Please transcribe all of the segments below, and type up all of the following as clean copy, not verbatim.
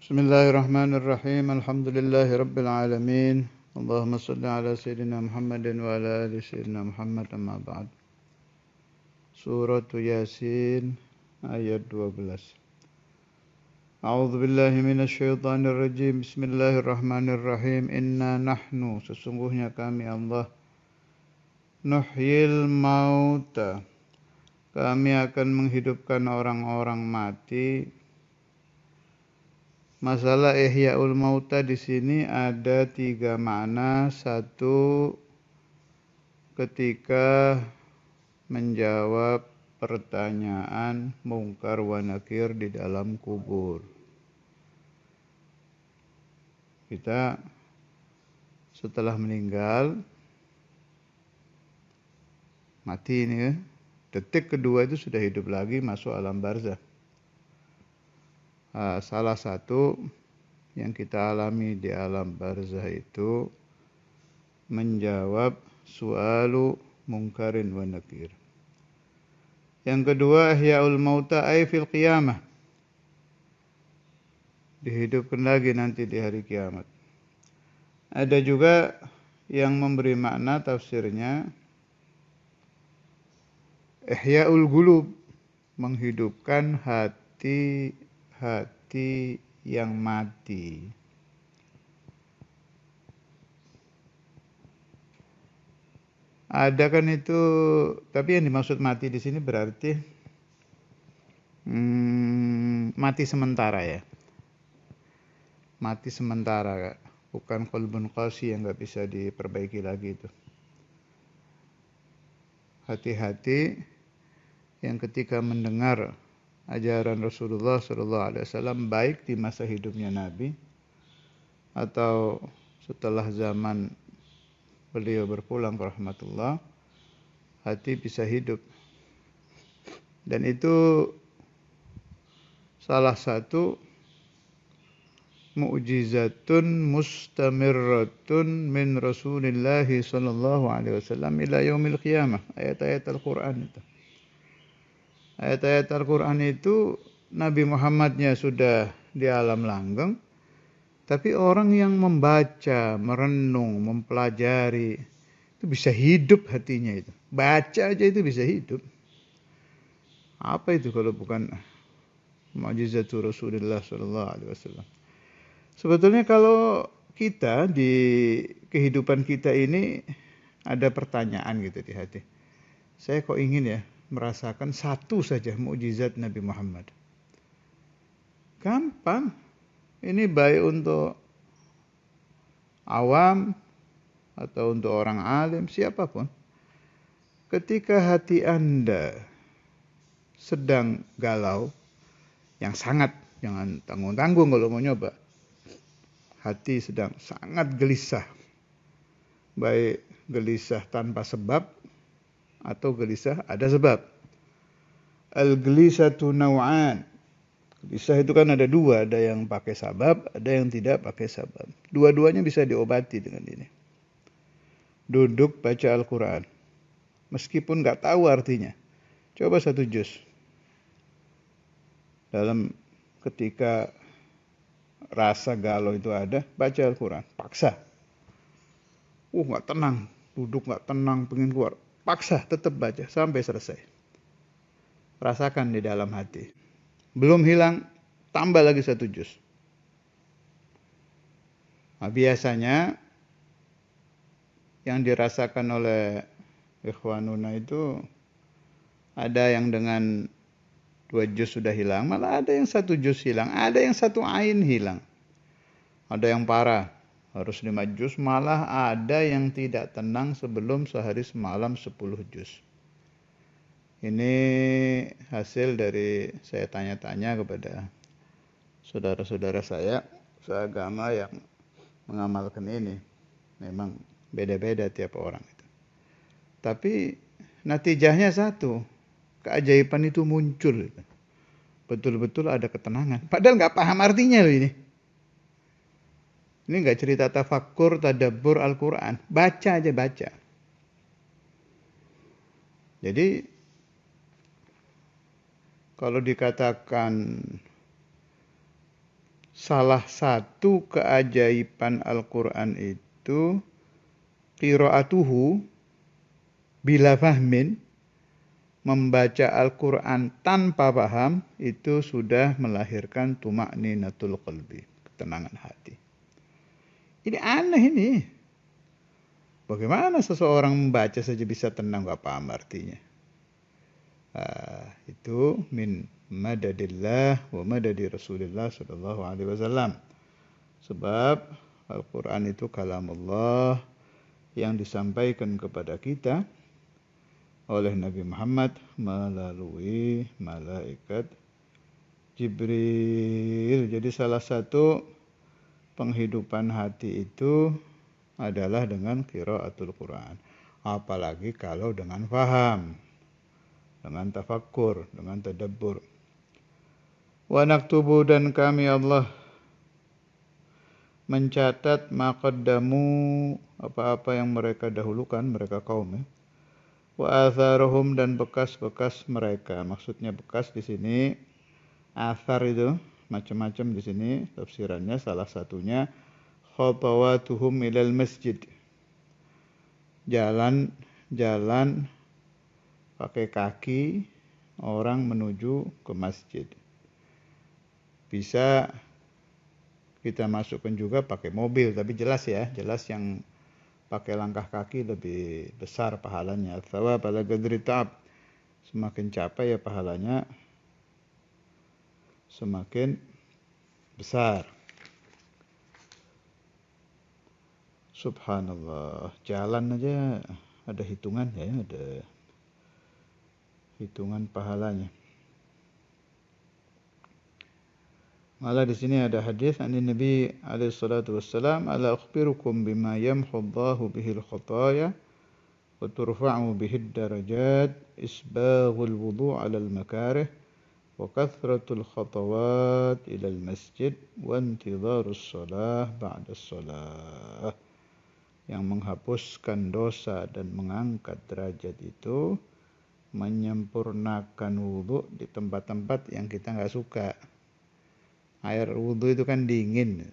Bismillahirrahmanirrahim. Alhamdulillahirabbil alamin. Allahumma shalli ala sayyidina Muhammadin wa ala ali sayyidina Muhammad, amma ba'd. Surah Yasin ayat 12. A'udzu billahi minasy syaithanir rajim. Bismillahirrahmanirrahim. Inna nahnu, sesungguhnya kami Allah, nuhyil mauta, kami akan menghidupkan orang-orang mati. Masalah Ihya'ul Mauta di sini ada 3 makna. Satu, ketika menjawab pertanyaan mungkar wa nakir di dalam kubur. Kita setelah meninggal, mati ini ya, detik kedua itu sudah hidup lagi, masuk alam barzakh. Salah satu yang kita alami di alam barzakh itu menjawab su'alu mungkarin wa nakir. Yang kedua, ihyaul mauta ay fil qiyamah, dihidupkan lagi nanti di hari kiamat. Ada juga yang memberi makna tafsirnya ihyaul qulub, menghidupkan hati yang mati. Ada kan itu, tapi yang dimaksud mati di sini berarti mati sementara ya. Mati sementara, bukan qalbun qasi yang nggak bisa diperbaiki lagi itu. Hati-hati yang ketika mendengar ajaran Rasulullah SAW, baik di masa hidupnya Nabi atau setelah zaman beliau berpulang ke rahmatullah, hati bisa hidup. Dan itu salah satu mu'jizatun mustamirratun min Rasulillah sallallahu alaihi wasallam ila yaumil qiyamah. Ayat-ayat Al-Qur'an itu. Ayat-ayat Al-Quran itu Nabi Muhammadnya sudah di alam langgeng, tapi orang yang membaca, merenung, mempelajari, itu bisa hidup hatinya itu. Baca aja itu bisa hidup. Apa itu kalau bukan mukjizatu Rasulullah SAW? Sebetulnya kalau kita di kehidupan kita ini ada pertanyaan gitu di hati. Saya kok ingin ya merasakan satu saja mukjizat Nabi Muhammad. Gampang. Ini baik untuk awam atau untuk orang alim, siapapun. Ketika hati Anda sedang galau, yang sangat, jangan tanggung-tanggung kalau mau nyoba. Hati sedang sangat gelisah. Baik gelisah tanpa sebab atau gelisah ada sebab. Al-gelisatu naw'an. Gelisah itu kan ada dua, ada yang pakai sabab, ada yang tidak pakai sabab. Dua-duanya bisa diobati dengan ini. Duduk baca Al-Quran. Meskipun nggak tahu artinya. Coba 1 juz. Dalam ketika rasa galau itu ada, baca Al-Quran. Paksa. Nggak tenang. Duduk nggak tenang, pengen keluar. Paksa, tetap baca sampai selesai. Rasakan di dalam hati. Belum hilang, tambah lagi 1 juz. Nah, biasanya yang dirasakan oleh ikhwanuna itu ada yang dengan 2 juz sudah hilang, malah ada yang 1 juz hilang, ada yang 1 ain hilang. Ada yang parah, harus 5 juz, malah ada yang tidak tenang sebelum sehari semalam 10 juz. Ini hasil dari saya tanya-tanya kepada saudara-saudara saya seagama yang mengamalkan ini. Memang beda-beda tiap orang itu. Tapi natijahnya satu, keajaiban itu muncul. Betul-betul ada ketenangan. Padahal nggak paham artinya loh ini. Ini nggak cerita tafakkur, tadabbur Al-Quran. Baca aja, baca. Jadi kalau dikatakan salah satu keajaiban Al-Quran itu qiraatuhu bila fahmin, membaca Al-Quran tanpa paham itu sudah melahirkan tuma'ninatul qalbi, ketenangan hati. Ini aneh ini. Bagaimana seseorang membaca saja bisa tenang, gak paham artinya. Itu min madadillah wa madadi Rasulullah sallallahu alaihi wasallam. Sebab Al-Quran itu kalamullah yang disampaikan kepada kita oleh Nabi Muhammad melalui malaikat Jibril. Jadi salah satu penghidupan hati itu adalah dengan qiraatul Quran. Apalagi kalau dengan faham, dengan tafakkur, dengan tadabbur. Wa naktubu, dan kami Allah mencatat maqaddamu, apa-apa yang mereka dahulukan, mereka kaum, wa atharuhum, dan bekas-bekas mereka. Maksudnya bekas di sini, athar itu macam-macam di sini tafsirannya. Salah satunya khatawatuhum ilal masjid, jalan pakai kaki orang menuju ke masjid. Bisa kita masukkan juga pakai mobil, tapi jelas yang pakai langkah kaki lebih besar pahalanya. Thawab ala qadri ta'ab, semakin capek ya pahalanya semakin besar. Subhanallah, jalan aja ada hitungan ya, ada hitungan pahalanya. Malah di sini ada hadis dari Nabi alaihi salatu wassalam, ala akhbirukum bima yamhu Allahu bihil khataya wa turfa'u bihid darajat, isbaghul wudu' 'alal makarih wa kathratul khatawat ilal masjid wa intidharus shalah ba'da shalah. Yang menghapuskan dosa dan mengangkat derajat itu menyempurnakan wudu di tempat-tempat yang kita nggak suka. Air wudu itu kan dingin,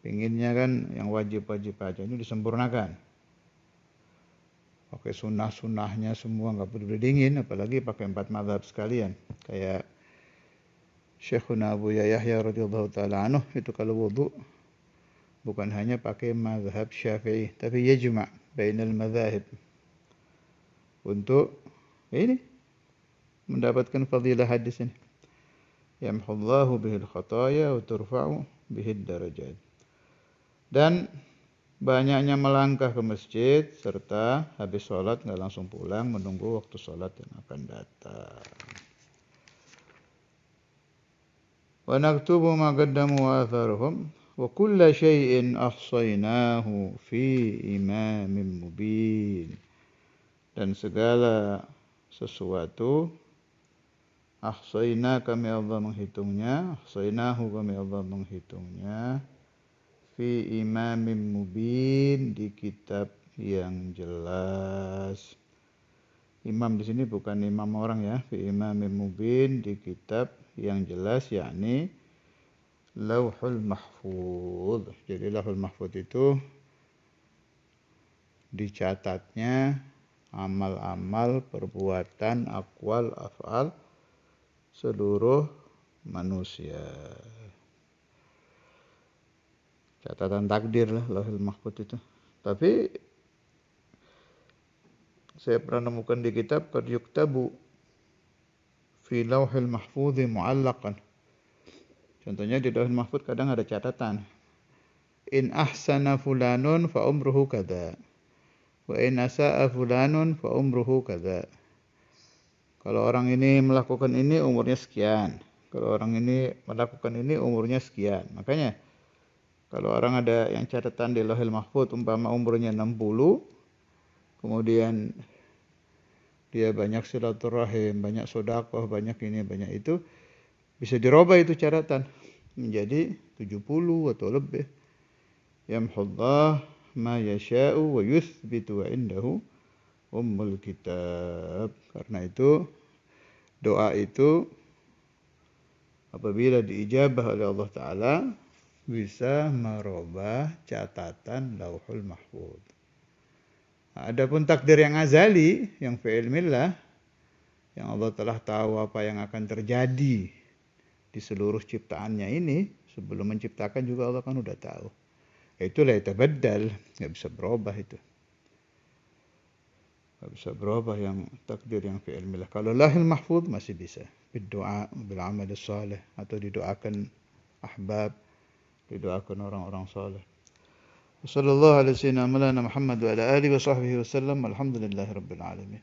pinginnya kan yang wajib-wajib aja, ini disempurnakan. Pakai sunnah-sunnahnya semua nggak perlu dingin, apalagi pakai 4 mazhab sekalian. Kayak Syekhuna Abu Yahya radhiyallahu ta'ala anhu itu kalau wudu bukan hanya pakai mazhab Syafi'i, tapi yajma' bainal mazahib untuk ini mendapatkan fadilah hadis ini. Yamhullahu bihil khataya wa turfa'u bihid darajat. Dan banyaknya melangkah ke masjid serta habis sholat nggak langsung pulang, menunggu waktu sholat yang akan datang. Wa naktubu ma qaddamu wa atharuhum wa kulla syai'in ahsaynahu fi imamin mubin. Dan segala sesuatu ahsayna, kami Allah menghitungnya, ahsaynahu, kami Allah menghitungnya, fi imamin mubin, di kitab yang jelas. Imam di sini bukan imam orang ya, fi imamin mubin, di kitab yang jelas, yakni Lauhul Mahfuz. Jadi Lauhul Mahfuz itu dicatatnya amal-amal, perbuatan, aqwal, af'al seluruh manusia. Catatan takdir lah Lauhul Mahfuz itu. Tapi saya pernah nemukan di kitab qad yuktabu fi Lauhul Mahfuz mu'allaqan. Contohnya di Lauhul Mahfuz kadang ada catatan. In ahsana fulanun fa umruhu kadza. Wa in asa'a fulanun fa umruhu kadza. Kalau orang ini melakukan ini umurnya sekian. Kalau orang ini melakukan ini umurnya sekian. Makanya kalau orang ada yang catatan di Lauhul Mahfuz umpama umurnya 60, kemudian dia banyak silaturahim, banyak sedekah, banyak ini, banyak itu, bisa dirubah itu catatan menjadi 70 atau lebih. Yamhullah ma yasha'u wa yuthbitu wa indahu ummul kitab. Karena itu doa itu apabila diijabah oleh Allah Ta'ala, bisa merubah catatan Lauhul Mahfuz. Adapun takdir yang azali, yang fi ilmillah, yang Allah telah tahu apa yang akan terjadi di seluruh ciptaannya ini, sebelum menciptakan juga Allah kan udah tahu. Itu la yatabaddal, nggak bisa berubah itu. Nggak bisa berubah yang takdir yang fi ilmillah. Kalau lahil mahfuz masih bisa. Berdoa, beramal saleh, atau didoakan ahbab, didoakan orang-orang saleh. Wassallallahu ala sayyidina Muhammad wa ala alihi wa sahbihi wasallam. Alhamdulillahirabbil alamin.